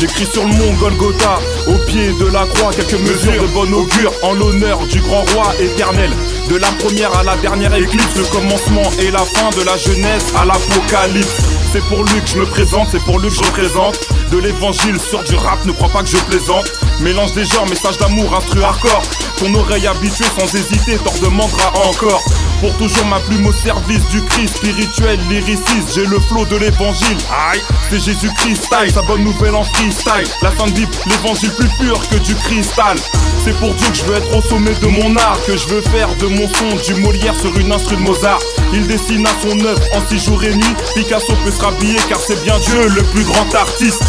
J'écris sur le mont Golgotha, au pied de la croix, quelques mesures de bon augure, en l'honneur du grand roi éternel. De la première à la dernière éclipse, le commencement et la fin de la Genèse à l'Apocalypse. C'est pour lui que je me présente, c'est pour lui que je représente. De l'évangile sur du rap, ne crois pas que je plaisante. Mélange des genres, message d'amour, instru hardcore. Ton oreille habituée sans hésiter t'en demandera encore. Pour toujours ma plume au service du Christ spirituel, lyriciste, j'ai le flow de l'évangile. Aïe, c'est Jésus-Christ style, sa bonne nouvelle en freestyle. La fin de Bible, l'évangile plus pur que du cristal. C'est pour Dieu que je veux être au sommet de mon art, que je veux faire de mon son du Molière sur une instru de Mozart. Il dessine à son œuvre en 6 jours et nuits. Picasso peut se rhabiller car c'est bien Dieu le plus grand artiste.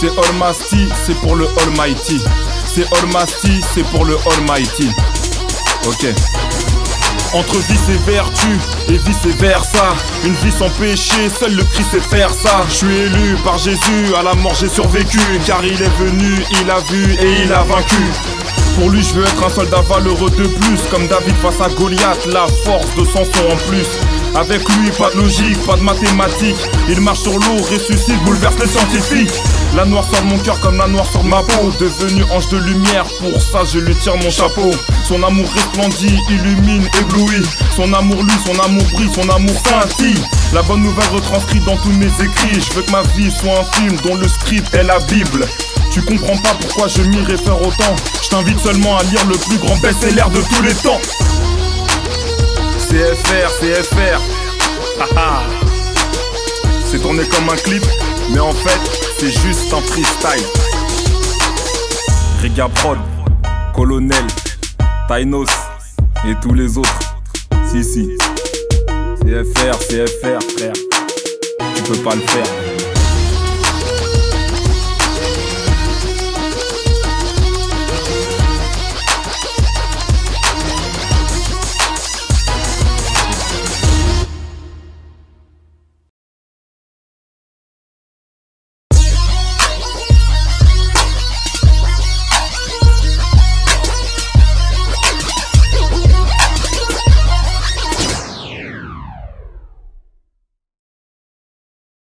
C'est Almasty, c'est pour le Almighty. C'est Almasty, c'est pour le Almighty. Ok. Entre vice et vertu, et vice versa. Une vie sans péché, seul le Christ sait faire ça. Je suis élu par Jésus, à la mort j'ai survécu. Car il est venu, il a vu et il a vaincu. Pour lui je veux être un soldat valeureux de plus. Comme David face à Goliath, la force de Samson en plus. Avec lui pas de logique, pas de mathématiques. Il marche sur l'eau, ressuscite, bouleverse les scientifiques. La noirceur de mon cœur comme la noirceur de ma peau. Devenu ange de lumière, pour ça je lui tire mon chapeau. Son amour resplendit, illumine, éblouit. Son amour lui, son amour brille, son amour scintille. La bonne nouvelle retranscrite dans tous mes écrits. Je veux que ma vie soit un film dont le script est la Bible. Tu comprends pas pourquoi je m'y réfère autant. Je t'invite seulement à lire le plus grand best-seller de tous les temps. CFR, CFR. C'est tourné comme un clip, mais en fait, c'est juste un freestyle. Riga Prod, Colonel, Tainos et tous les autres. Si. CFR, frère. Tu peux pas le faire.